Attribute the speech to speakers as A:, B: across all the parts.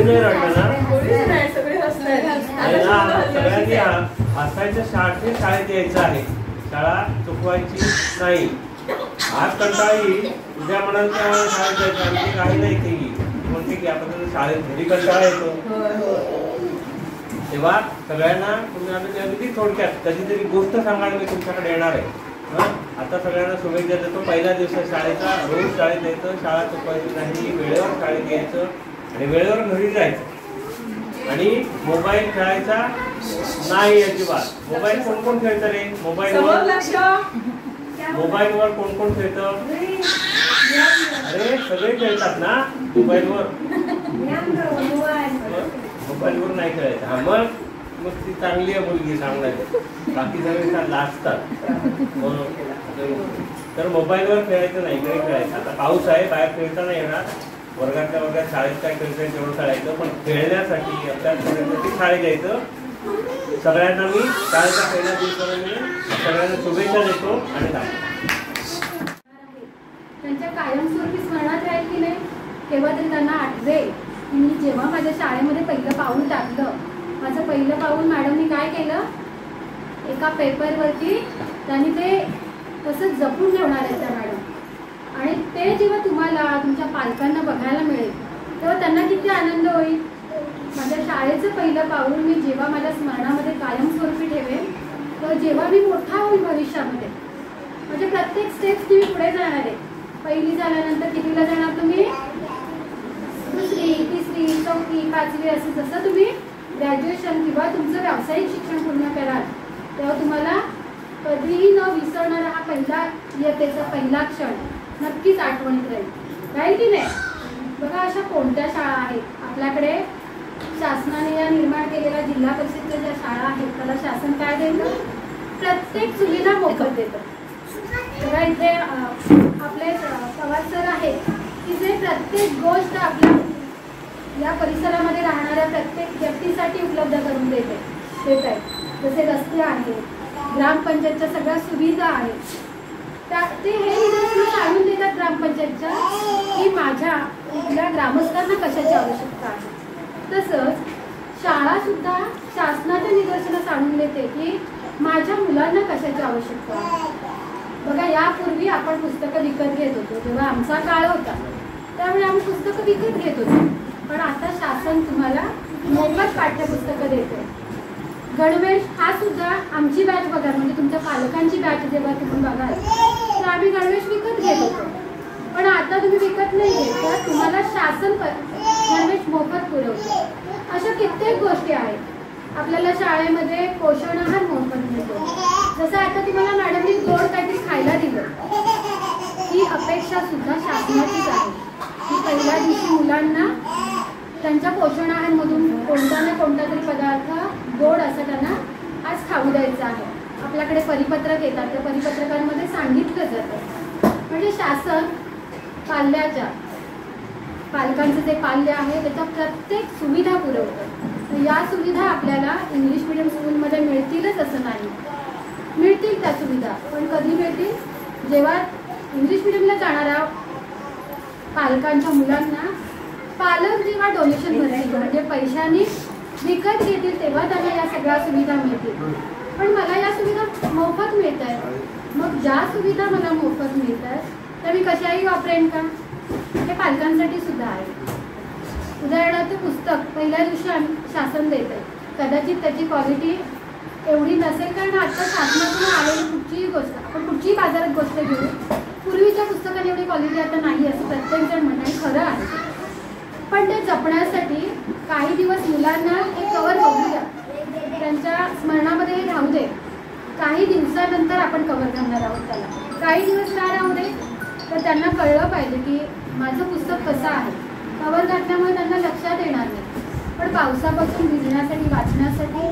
A: कोणी नाही रडलं ना? सगळ्यांनी हसायचं, शाळेत यायचं आहे, शाळा चुकवायची नाही. आज कंटाळी उद्या म्हणाल शाळेत जायचं आणि काही नाही ते म्हणते की आपण शाळेत घरी कंटाळा येतो. तेव्हा सगळ्यांना तुम्ही अगदी थोडक्यात कधीतरी गोष्ट सांगायला मी तुमच्याकडे येणार आहे. आता सगळ्यांना शुभेच्छा देतो. पहिला दिवस शाळेचा, रोज शाळेत यायचं, शाळा चुकवायची नाही, वेळेवर शाळेत यायचं आणि वेळेवर घरी जायचं आणि मोबाईल खेळायचा नाही अजिबात. मोबाईल कोण कोण खेळतं रे? मोबाईलवर कोण कोण खेळतं? अरे सगळे खेळतात ना मोबाईलवर. मोबाईलवर नाही खेळायचं. हा मग ती चांगली आहे मुलगी सांगण्याची. बाकी सगळे लाजतात. तर मोबाईलवर खेळायचं नाही, इकडे खेळायचं. आता पाऊस आहे, बाहेर खेळता नाही येणार. वर्गातल्या वर्गात शाळेत काय खेळतंय तेवढं खेळायचं, पण खेळण्यासाठी अभ्यास करण्यासाठी शाळेत यायचं. सगळ्यांना मी शाळेचा पहिल्या दिवसाला मी सगळ्यांना शुभेच्छा देतो आणि
B: त्यांच्या कायमस्वरूपी स्मरणात राहील की नाही. केव्हा तरी त्यांना आठवेल की मी जेव्हा माझ्या शाळेमध्ये पहिलं पाऊल टाकलं, माझं पहिलं पाऊल मॅडमनी काय केलं, एका पेपरवरती त्यांनी ते तसंच जपून ठेवणार आहे त्या मॅडम. आणि ते जेव्हा तुम्हाला तुमच्या पालकांना बघायला मिळेल तेव्हा त्यांना किती आनंद होईल. माझ्या शाळेचं पहिलं पाऊल मी जेव्हा माझ्या स्मरणामध्ये कायमस्वरूपी ठेवेन, तर जेव्हा मी मोठा होईल भविष्यामध्ये, म्हणजे प्रत्येक स्टेप्स तुम्ही पुढे जाणार आहे. पहिली झाल्यानंतर कितीला जाणार तुम्ही? दुसरी, तिसरी, चौथी, पाचवी, असं जसं तुम्ही ग्रॅज्युएशन किंवा तुमचं व्यावसायिक शिक्षण पूर्ण कराल तेव्हा तुम्हाला कधीही न विसरणारा हा पहिला इयत्तेचा पहिला क्षण नक्कीच आठवणीत राहील की नाही. बघा अशा कोणत्या शाळा आहेत आपल्याकडे? शासनाने या निर्माण केलेल्या जिल्हा परिषदेच्या ज्या शाळा आहेत त्याला शासन काय देतं? प्रत्येक सुविधा मोफत देतं. बघा इथे आपले पवार सर आहेत की जे प्रत्येक गोष्ट आपल्या या परिसरामध्ये राहणाऱ्या प्रत्येक व्यक्तीसाठी उपलब्ध करून देत आहेत. जसे रस्ते आहेत, ग्रामपंचायतच्या सगळ्या सुविधा आहेत, ते हे निदर्शनास आणून देतात ग्रामपंचायतच्या की माझ्या इथल्या ग्रामस्थांना कशाची आवश्यकता आहे. तसंच शाळा सुद्धा शासनाच्या निदर्शनास आणून देते की माझ्या मुलांना कशाची आवश्यकता आहे. बघा यापूर्वी आपण पुस्तकं विकत घेत होतो. जेव्हा आमचा काळ होता त्यावेळी आम्ही पुस्तकं विकत घेत होतो, पण आता शासन तुम्हाला मोफत पाठ्यपुस्तकं देते. गणवेश हा सुद्धा आमची बॅच बघा, म्हणजे तुमच्या पालकांची बॅच जेव्हा तुम्ही बघाल तर आम्ही गणवेश विकत घेत होतो, पण आता तुम्ही विकत नाही घेत, तर तुम्हाला शासन गणवेश मोफत पुरवते. अशा कित्येक गोष्टी आहेत. आपल्याला शाळेमध्ये पोषण आहार मोफत मिळतो. जसं आता तुम्हाला मॅडमनी गोड काहीतरी खायला दिलं, ही अपेक्षा सुद्धा शासनाचीच आहे की पहिल्या दिवशी मुलांना त्यांच्या पोषण आहारमधून कोणता ना कोणता तरी पदार्थ गोड असं त्यांना आज खाऊ द्यायचं आहे. आपल्याकडे परिपत्रक येतात, त्या परिपत्रकांमध्ये सांगितलं जातं. म्हणजे शासन पालकांचं जे पाल्य आहे त्याच्या प्रत्येक सुविधा पुरवतं. या सुविधा आपल्याला इंग्लिश मिडियम स्कूलमध्ये मिळतीलच असं नाही. मिळतील त्या सुविधा, पण कधी मिळतील? जेव्हा इंग्लिश मिडियमला जाणाऱ्या पालकांच्या मुलांना पालक जेव्हा डोनेशन भरतील, म्हणजे पैशाने विकत घेतील, तेव्हा त्यांना या सगळ्या सुविधा मिळतील. पण मला या सुविधा मोफत मिळत आहेत. मग ज्या सुविधा मला मोफत मिळत आहेत त्या मी कशाही वापरेन का? हे पालकांसाठी सुद्धा आहे. उदाहरणार्थ पुस्तक पहिल्या दिवशी शासन देते, कदाचित त्याची क्वालिटी एवढी नसेल, कारण आता शासनातून आलेली कुठचीही गोष्ट, आपण कुठचीही बाजारात गोष्ट घेऊ, पूर्वीच्या पुस्तकांनी एवढी क्वालिटी आता नाही असं प्रत्येकजण म्हणणं खरं आहे. पण ते जपण्यासाठी काही दिवस मुलांना हे कवर बघू द्या, त्यांच्या स्मरणामध्ये हे राहू दे. काही दिवसानंतर आपण कवर करणार आहोत त्याला. काही दिवस का राहू दे, तर त्यांना कळलं पाहिजे की माझं पुस्तक कसं आहे. कवर घातल्यामुळे त्यांना लक्षात येणार नाही, पण पावसापासून भिजण्यासाठी, वाचण्यासाठी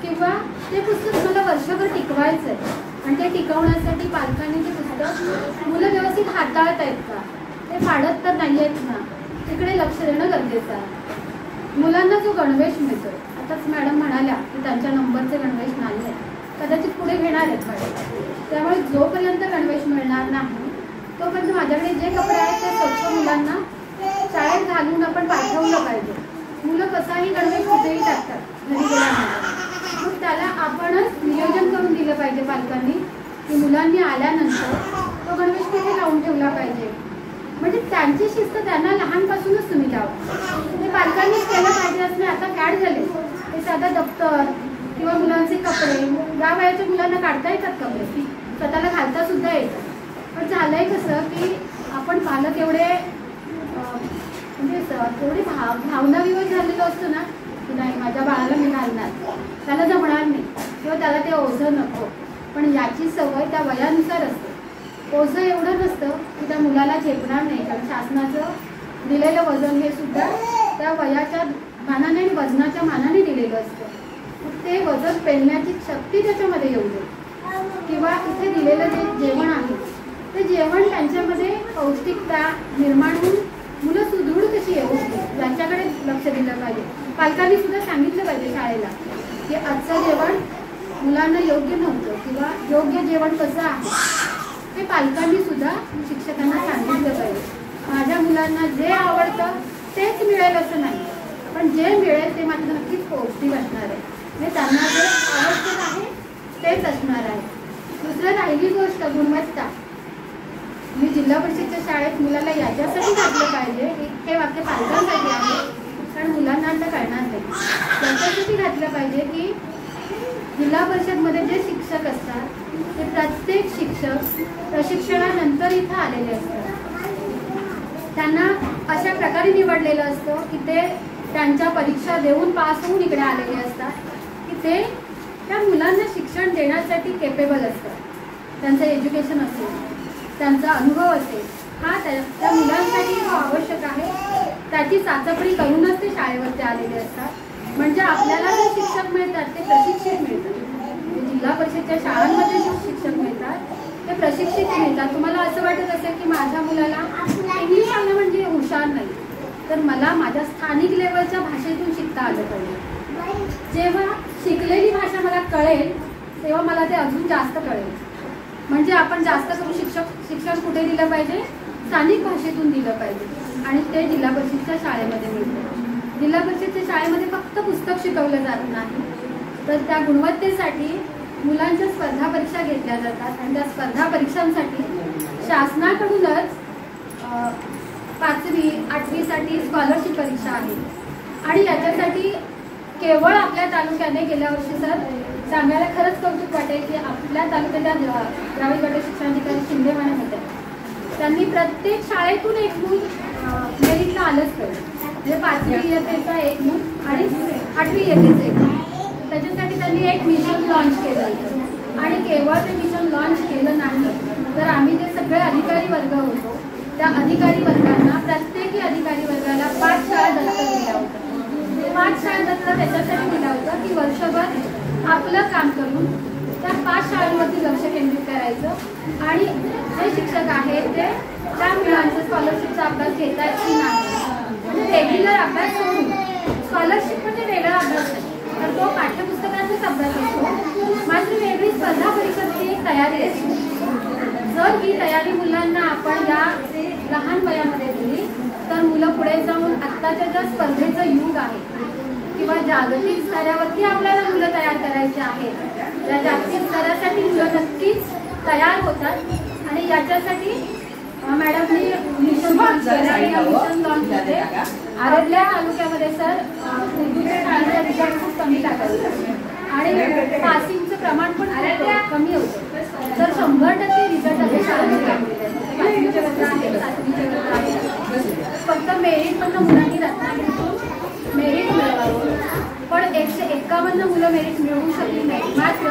B: किंवा ते पुस्तक मला वर्षभर टिकवायचं आहे आणि ते टिकवण्यासाठी पालकांनी ते पुस्तक मुलं व्यवस्थित हाताळत आहेत का, ते पाडत तर नाही आहेत ना, तिकडे लक्ष देणं गरजेचं आहे. मुलांना जो गणवेश मिळतोय, आताच मॅडम म्हणाल्या की त्यांच्या नंबरचे गणवेश नाही आहेत, कदाचित पुढे घेणार आहेत मॅडम. त्यामुळे जोपर्यंत गणवेश मिळणार नाही तोपर्यंत माझ्याकडे जे कपडे आहेत ते स्वच्छ मुलांना शाळेत घालून आपण पाठवलं पाहिजे. मुलं कसाही गणवेश कुठेही टाकतात घरी गेल्यानंतर. मग त्याला आपणच नियोजन करून दिलं पाहिजे पालकांनी की मुलांनी आल्यानंतर तो गणवेश कुठे लावून ठेवला पाहिजे. म्हणजे त्यांची शिस्त त्यांना लहानपासूनच तुम्ही लावा. ते पालकांनीच केलं पाहिजे असणे आता फॅड झाले. ते साधं दप्तर किंवा मुलांचे कपडे या वयाच्या मुलांना काढता येतात कपडे, स्वतःला घालता सुद्धा येतात. पण झालंय कसं की आपण पालक एवढे म्हणजे एवढे भावनाविवश झालेलो असतो ना की नाही माझ्या बाळाला मी घालणार, त्याला जमणार नाही किंवा त्याला ते ओझं नको. पण याची सवय त्या वयानुसार असते. ओझं एवढं नसतं की त्या मुलाला झेपणार नाही, कारण शासनाचं दिलेलं वजन हे सुद्धा त्या वयाच्या मानाने आणि वजनाच्या मानाने दिलेलं असतं. ते वजन पेलण्याची शक्ती त्याच्यामध्ये येऊ दे. किंवा इथे दिलेलं जे जेवण आहे ते जेवण त्यांच्यामध्ये पौष्टिकता निर्माण होऊन मुलं सुदृढ कशी येऊ याच्याकडे लक्ष दिलं पाहिजे. पालकांनी सुद्धा सांगितलं पाहिजे शाळेला की आजचं जेवण मुलांना योग्य नव्हतं किंवा योग्य जेवण कसं आहे ते पालकांनी सुद्धा शिक्षकांना सांगितलं पाहिजे. माझ्या मुलांना जे आवडतं तेच मिळेल असं नाही, पण जे मिळेल ते मात्र नक्कीच पौष्टिक असणार आहे. म्हणजे त्यांना जे आवश्यक आहे तेच असणार आहे. दुसरं राहिली गोष्ट गुणवत्ता. मी जिल्हा परिषदच्या शाळेत मुलाला याच्यासाठी घातलं पाहिजे, हे वाक्य पालकांसाठी आहे कारण मुलांना आता कळणार नाही. त्याच्यासाठी घातलं पाहिजे की जिल्हा परिषदमध्ये जे शिक्षक असतात ते प्रत्येक शिक्षक प्रशिक्षणानंतर इथं आलेले असतात. त्यांना अशा प्रकारे निवडलेलं असतं की ते त्यांच्या परीक्षा देऊन पास होऊन इकडे आलेले असतात की ते त्या मुलांना शिक्षण देण्यासाठी केपेबल असतात. त्यांचं एज्युकेशन असेल, त्यांचा अनुभव असेल, हा त्या मुलांसाठी जो आवश्यक आहे त्याची चाचपणी करूनच ते शाळेवरती आलेले असतात. म्हणजे आपल्याला जे शिक्षक मिळतात ते प्रशिक्षित मिळतात. जिल्हा परिषदच्या शाळांमध्ये जे शिक्षक मिळतात ते प्रशिक्षित मिळतात. तुम्हाला असं वाटत असेल की माझ्या मुलाला इंग्लिश आलं म्हणजे हुशार नाही, तर मला माझ्या स्थानिक लेवलच्या भाषेतून शिकता आलं पाहिजे. जेव्हा शिकलेली भाषा मला कळेल तेव्हा मला ते अजून जास्त कळेल. म्हणजे आपण जास्त करून शिक्षण कुठे दिलं पाहिजे, स्थानिक भाषेतून दिलं पाहिजे आणि ते जिल्हा परिषदच्या शाळेमध्ये मिळतं. जिल्हा परिषदच्या शाळेमध्ये फक्त पुस्तक शिकवलं जात नाही, तर त्या गुणवत्तेसाठी मुलांच्या स्पर्धा परीक्षा घेतल्या जातात आणि त्या स्पर्धा परीक्षांसाठी शासनाकडूनच 5वी 8वीसाठी स्कॉलरशिप परीक्षा आहे. आणि याच्यासाठी केवळ आपल्या तालुक्याने गेल्या वर्षी सर सांगायला खरंच कौतुक वाटेल की आपल्या तालुक्याच्या ग्रामीण गट शिक्षणाधिकारी शिंदे मॅडम होत्या, त्यांनी प्रत्येक शाळेतून एक मूल मेरिटला आलंच पाहिजे. म्हणजे 5वी इयत्तेचा एक मूल आणि 8वी इयत्तेचं एक मूल. त्याच्यासाठी त्यांनी एक मिशन लॉन्च केलं होतं आणि केवळ ते मिशन लॉन्च केलं नाही तर आम्ही जे सगळे अधिकारी वर्ग होतो त्या अधिकारी वर्गांना प्रत्येकी अधिकारी वर्गाला 5 शाळा दत्तक दिल्या होत्या. 5 शाळा दत्तक त्याच्यासाठी दिला होता की वर्षभर आपलं काम करून त्या 5 शाळांवरती लक्ष केंद्रित करायचं आणि जे शिक्षक आहेत ते त्या मुलांचा स्कॉलरशिपचा अभ्यास घेत आहेत की नाही. रेग्युलर अभ्यास सोडून स्कॉलरशिप म्हणजे वेगळा अभ्यास नाही, तर तो पाठ्यपुस्तकांचाच अभ्यास असतो. मात्र वेगळी स्पर्धा परीक्षेची एक तयारी असते. जर ही तयारी मुलांना आपण या लहान वयामध्ये दिली तर मुलं पुढे जाऊन आत्ताच्या ज्या स्पर्धेचं युग आहे किंवा जागतिक स्तरावरती आपल्याला मुलं तयार करायचे आहेत, त्या जागतिक स्तरासाठी मुलं नक्कीच तयार होतात. आणि याच्यासाठी मॅडमनी मिशन लॉन्च केलं आणि या मिशन लॉन्चमध्ये आरडल्या तालुक्यामध्ये सर उर्दूच्या शाळेचा रिझल्ट खूप कमी टाकायचा आणि पासिंगचं प्रमाण पण कमी होतं. तर 100% रिझल्ट असे शाळेमध्ये लागलेले आहेत. 5वीचे वर्ग आहेत, 7वीचे वर्ग आहेत. फक्त मेरिटमधनं मुलांनी रत्नागिरीतून मेरिट मिळवावं, पण 151 मुलं मेरिट मिळवू शकली नाही. मात्र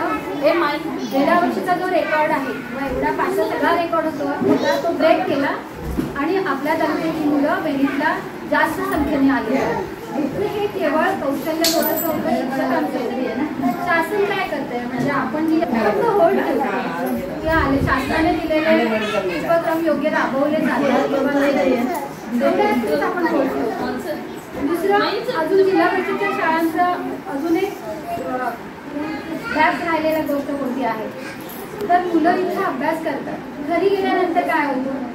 B: गेल्या वर्षीचा जो रेकॉर्ड आहे किंवा एवढा पाचचा सगळा रेकॉर्ड होता तो ब्रेक केला आणि आपल्या तालुक्याची मुलं मेरिटला जास्त संख्येने आली. हे केवळ कौशल्य शिक्षकांचं शासन काय करतंय म्हणजे आपण फक्त होल्ड ठेवतो की आले शासनाने दिलेले उपक्रम योग्य राबवले जातात तेवढ्याच आपण होल्ड ठेवतो. दुसरं अजून जिल्हा परिषदच्या शाळांचं अजून एक गॅप राहिलेल्या गोष्ट कोणती आहे तर मुलं इथे अभ्यास करतात, घरी गेल्यानंतर काय होतं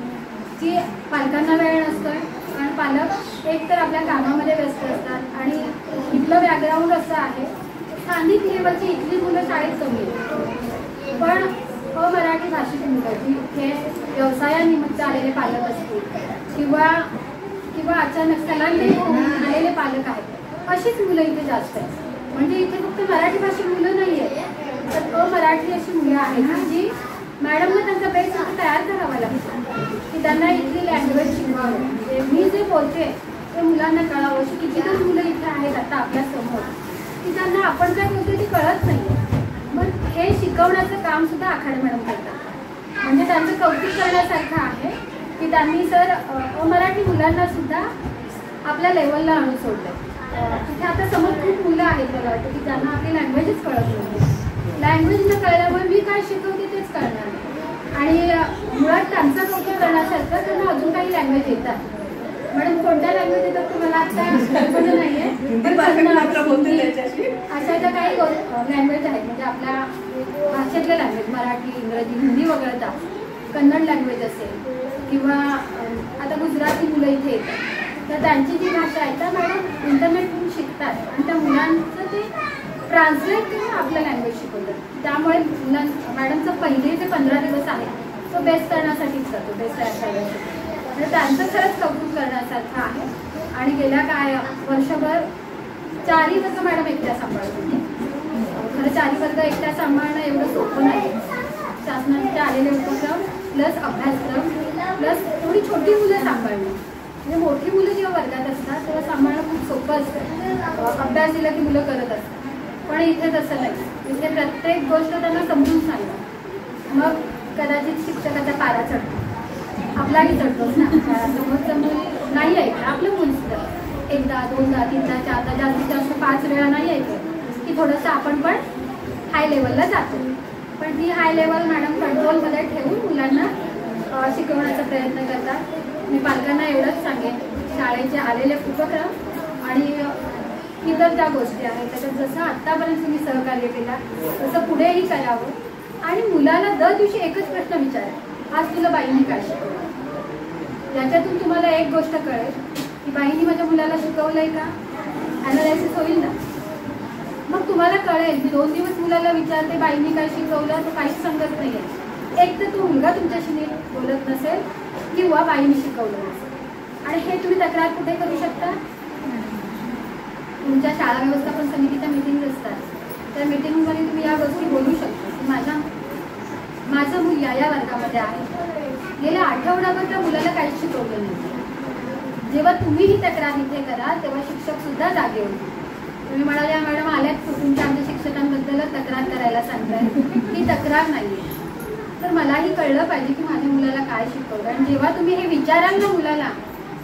B: की पालकांना वेळ नसतोय कारण पालक एक तर आपल्या कामामध्ये व्यस्त असतात आणि इथलं बॅकग्राऊंड असं आहे, स्थानिक लेवलची इथली मुलं शाळेत कमी आहेत, पण अमराठी भाषिक मुलं जी इथे व्यवसायानिमित्त आलेले पालक असतील किंवा अचानक स्थलांतरित होऊन आलेले पालक आहेत, अशीच मुलं इथे जास्त आहेत. म्हणजे इथे फक्त मराठी भाषिक मुलं नाही आहेत, तर अमराठी अशी मुलं आहेत जी मॅडमला त्यांचा बेस तयार करावा लागतो की त्यांना इथली लँग्वेज शिकवावं. म्हणजे मी जे बोलते ते मुलांना कळावं. अशी कितीतरी मुलं इथे आहेत आता आपल्यासमोर की त्यांना आपण काय बोलतो ते कळत नाही. मग हे शिकवण्याचं काम सुद्धा आखाडे मॅडम करतात. म्हणजे त्यांचं कौतुक करण्यासारखं आहे की त्यांनी सर अमराठी मुलांना सुद्धा आपल्या लेवलला आणून सोडलं. तिथे आता समोर खूप मुलं आहेत मला वाटतं की त्यांना आपली लँग्वेजच कळत नाही. लँग्वेज न कळल्यामुळे मी काय शिकवते तेच कळणार नाही. आणि मुळात त्यांचं कौतुक करण्यासारखं त्यांना अजून काही लँग्वेज येतात. मॅडम कोणत्या लँग्वेज येतात तुम्हाला आता कल्पना नाहीये, अशा ज्या काही लँग्वेज आहेत म्हणजे आपल्या भाषेतल्या लँग्वेज मराठी इंग्रजी हिंदी वगळता कन्नड लँग्वेज असेल किंवा आता गुजराती मुलं इथे येतात तर त्यांची जी भाषा आहे त्या मॅडम इंटरनेटवरून शिकतात आणि त्या मुलांचं ते ट्रान्सलेट करून आपलं लँग्वेज शिकवतात. त्यामुळे मॅडमचं पहिले ते 15 दिवस आहे तो बेस्ट करण्यासाठीच जातो, बेस्ट तयार करण्यासाठी. म्हणजे त्यांचं खरंच कौतुक करण्यासारखं आहे. आणि गेल्या काय वर्षभर 4ही वर्ग मॅडम एकट्या सांभाळत होती. खरं 4ही वर्ग एकट्या सांभाळणं एवढं सोपं नाही. शासनाचे आलेले उपक्रम प्लस अभ्यासक्रम प्लस थोडी छोटी मुलं सांभाळणं, म्हणजे मोठी मुलं जेव्हा वर्गात असतात तेव्हा सांभाळणं खूप सोपं असतं. अभ्यास दिला की मुलं करत असतात. पण इथे तसं नाही. इथे प्रत्येक गोष्ट त्यांना समजून सांगा, मग कदाचित शिक्षकाचा पारा चढतो, आपलाही चढतोच ना. समोरचं मूल नाही ऐकलं, आपलं मूल सुद्धा एकदा दोनदा तीनदा चारदा जास्तीत जास्त 5 वेळा नाही ऐकलं की थोडंसं आपण पण हाय लेवलला जातो. पण ती हाय लेवल मॅडम कंट्रोलमध्ये ठेवून मुलांना शिकवण्याचा प्रयत्न करतात. मी पालकांना एवढंच सांगेन, शाळेचे आलेले उपक्रम आणि इतर ज्या गोष्टी आहेत त्याच्यात जसं आत्तापर्यंत तुम्ही सहकार्य केला तसं पुढेही करावं. आणि मुलाला दर दिवशी एकच प्रश्न विचारा, आज तुला बाईंनी काय शिकवलं. याच्यातून तुम्हाला एक गोष्ट कळेल की बाईंनी माझ्या मुलाला शिकवलंय का, ॲनालायसिस होईल ना. मग तुम्हाला कळेल की 2 दिवस मुलाला विचारते बाईंनी काय शिकवलं तर काहीच सांगत नाही आहे. एक तर तो मुलगा तुमच्याशी नीट बोलत नसेल किंवा बाईंनी शिकवलं नसेल. आणि हे तुम्ही तक्रार कुठे करू शकता, तुमच्या शाळा व्यवस्थापन समितीच्या मीटिंग असतात त्या मीटिंगमध्ये तुम्ही या गोष्टी बोलू शकता की माझं मूल या वर्गामध्ये आहे, गेल्या आठवड्याभर त्या मुलाला काहीच शिकवलं नाही. जेव्हा तुम्ही ही तक्रार इथे कराल तेव्हा शिक्षक सुद्धा जागे होतील. तुम्ही म्हणाले मॅडम आल्यात तुमच्या आमच्या शिक्षकांबद्दलच तक्रार करायला सांगताय, ही तक्रार नाही. तर मलाही कळलं पाहिजे की माझ्या मुलाला काय शिकवलं. आणि जेव्हा तुम्ही हे विचाराल ना मुलाला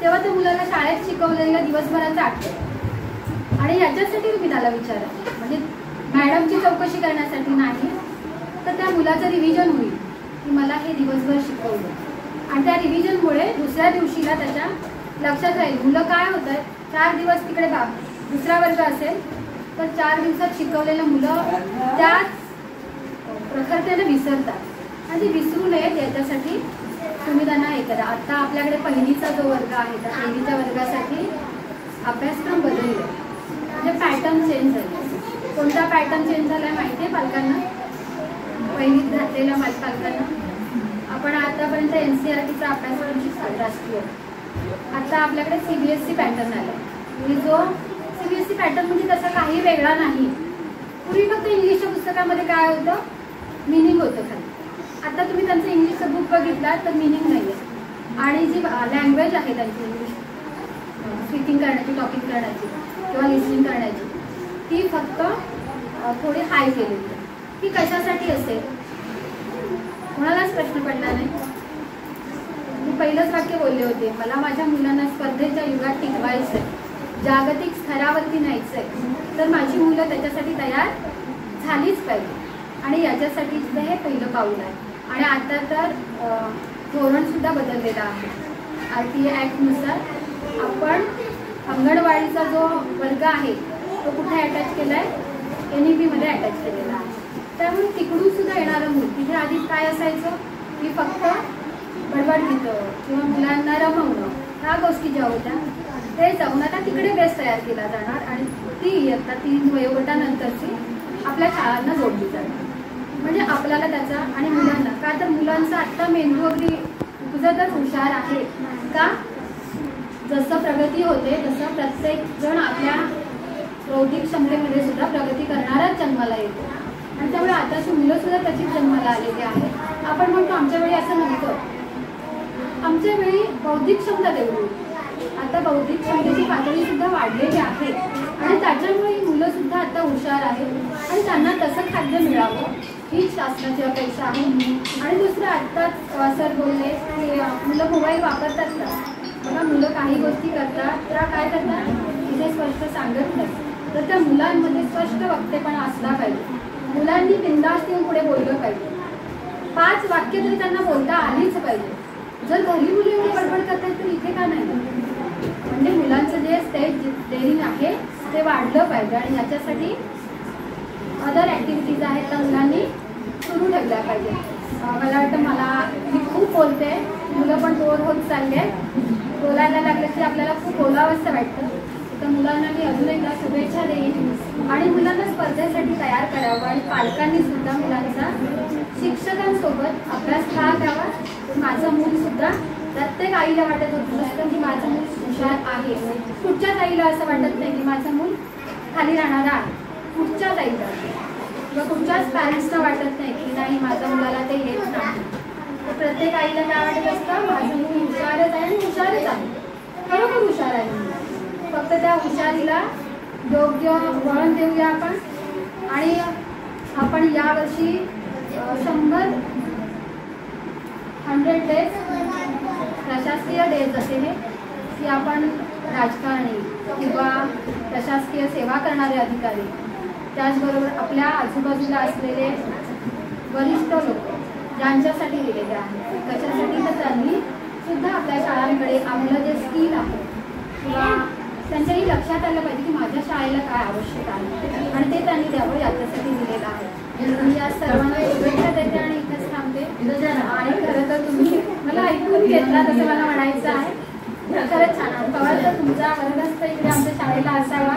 B: तेव्हा त्या मुलाला शाळेत शिकवलेलं दिवसभराचं आठवतं. आणि याच्यासाठी तुम्ही त्याला विचारा, म्हणजे मॅडमची चौकशी करण्यासाठी नाही, तर त्या मुलाचं रिव्हिजन होईल की मला हे दिवसभर शिकवलं. आणि त्या रिव्हिजनमुळे दुसऱ्या दिवशीला त्याच्या लक्षात राहील मुलं काय होत आहे. 4 दिवस तिकडे दुसरा वर्ग असेल तर 4 दिवसात शिकवलेलं मुलं त्याच प्रखरतेने विसरतात आणि विसरू नयेत याच्यासाठी तुम्ही त्यांना हे करा. आता आपल्याकडे पहिलीचा जो वर्ग आहे त्या पहिलीच्या वर्गासाठी अभ्यासक्रम बदलले, म्हणजे पॅटर्न चेंज झाले. कोणता पॅटर्न चेंज झाला माहिती आहे पालकांना, पहिलीत घातलेल्या पालकांना. आपण आतापर्यंत NCERTचा अभ्यासक्रम शिकतो राष्ट्रीय, आता आपल्याकडे CBSE पॅटर्न आला. म्हणजे जो CBSE पॅटर्न म्हणजे तसा काही वेगळा नाही. पूर्वी फक्त इंग्लिशच्या पुस्तकामध्ये काय होतं, मिनिंग होतं खाली. आता तुम्ही त्यांचं इंग्लिशचं बुक बघितला तर मिनिंग नाही आहे. आणि जी लँग्वेज आहे त्यांची इंग्लिश स्पीकिंग करण्याची, टॉकिंग करण्याची किंवा लिसनिंग करण्याची ती फक्त थोडी हाय केलेली आहे. ती कशासाठी असेल कोणालाच प्रश्न पडला नाही. मी पहिलंच वाक्य बोलले होते, मला माझ्या मुलांना स्पर्धेच्या युगात टिकवायचं आहे, जागतिक स्तरावरती न्यायचं आहे, तर माझी मुलं त्याच्यासाठी तयार झालीच पाहिजे. आणि याच्यासाठी सुद्धा हे पहिलं पाऊल आहे. आणि आता तर धोरणसुद्धा बदललेलं आहे. RTA ॲक्टनुसार आपण अंगणवाडीचा जो वर्ग आहे तो कुठे अटॅच केला आहे, NEPमध्ये अटॅच केलेला आहे. त्यामुळे तिकडून सुद्धा येणारं मूल, तिथे आधी काय असायचं की फक्त बडबड गीतं किंवा मुलांना रमवणं ह्या गोष्टी ज्या होत्या ते जाऊन आता तिकडे बेस तयार केला जाणार आणि ती इयत्ता 3 वयोगटानंतरची आपल्या शाळांना जोडली जाणार. म्हणजे आपल्याला त्याचा आणि मुलांना, का तर मुलांचा आत्ता मेंदू अगदी उपजतच हुशार आहे. का जसं प्रगती होते तसं प्रत्येक जण आपल्या बौद्धिक क्षमतेमध्ये सुद्धा प्रगती करणाराच जन्माला येतो आणि त्यामुळे आताची मुलं सुद्धा त्याचीच जन्माला आलेली आहेत. आपण म्हणतो आमच्या वेळी असं नव्हतं, आमच्या वेळी बौद्धिक क्षमता तेवढी होती. आता बौद्धिक क्षमतेची पातळी सुद्धा वाढलेली आहे आणि त्याच्यामुळे ही मुलं सुद्धा आता हुशार आहेत आणि त्यांना तसं खाद्य मिळावं हीच शासनाची अपेक्षा आहे. आणि दुसरं आत्ताच सर बोलले की मुलं मोबाईल वापरतात का? बघा, मुलं काही गोष्टी करतात त्या काय करतात तिथे स्पष्ट सांगत नाही, तर त्या मुलांमध्ये स्पष्ट वक्तेपणा असला पाहिजे. मुलांनी बिनधास्त येऊन पुढे बोललं पाहिजे. 5 वाक्य तरी त्यांना बोलता आलीच पाहिजे. जर घरी मुलं एवढी बडबड करतात तर इथे का नाही? म्हणजे मुलांचं जे स्टेज डेअरिंग आहे ते वाढलं पाहिजे आणि याच्यासाठी अदर ॲक्टिव्हिटीज आहेत त्या मुलांनी सुरू ठेवल्या पाहिजे. मला वाटतं मी खूप बोलते, मुलं पण बोर होत चालले, बोलायला लागलं की आपल्याला खूप बोलावंसं वाटतं. तर मुलांना मी अजून एकदा शुभेच्छा देईन आणि मुलांना स्पर्धेसाठी तयार करावं आणि पालकांनी सुद्धा मुलांचा शिक्षकांसोबत अभ्यास का घ्यावा. माझं मूल सुद्धा प्रत्येक आईला वाटत होतं नसतं की माझं मूल हुशार आहे, कुठच्याच आईला असं वाटत नाही की माझं मूल खाली राहणार आहे. कुठच्याच आईला किंवा कुठच्याच पॅरेंट्सना वाटत नाही की नाही माझ्या मुलाला ते येत नाही. तर प्रत्येक आईला काय वाटत असतं माझं मूल हुशारच आहे आणि हुशारच आहे, खरोखर हुशार आहे. फक्त त्या हुशारीला योग्य वळण देऊया आपण. आणि आपण यावर्षी 100 डेज प्रशासकीय डेज असे हे की आपण राजकारणी किंवा प्रशासकीय सेवा करणारे अधिकारी, त्याचबरोबर आपल्या आजूबाजूला असलेले वरिष्ठ लोक ज्यांच्यासाठी दिलेले आहेत, कशासाठी तर त्यांनी सुद्धा आपल्या शाळांकडे आपलं जे स्किल आहे किंवा त्यांच्याही लक्षात आलं पाहिजे की माझ्या शाळेला काय आवश्यक आहे आणि ते त्यांनी द्यावं याच्यासाठी दिलेलं आहे. मी या सर्वांना शुभेच्छा देते आणि इथेच थांबते. आणि खरं तर तुम्ही मला ऐकून घेतला तसं मला म्हणायचं आहे. खरंच छान. पवार तर तुमचा वर्गस्थ इकडे आमच्या शाळेला असावा,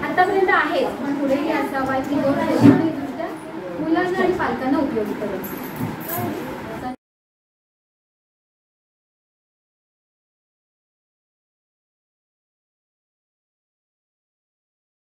B: आतापर्यंत आहे पण पुढेही असावा की दोन शैक्षणिकदृष्ट्या मुलांना आणि पालकांना उपयोगी करेल.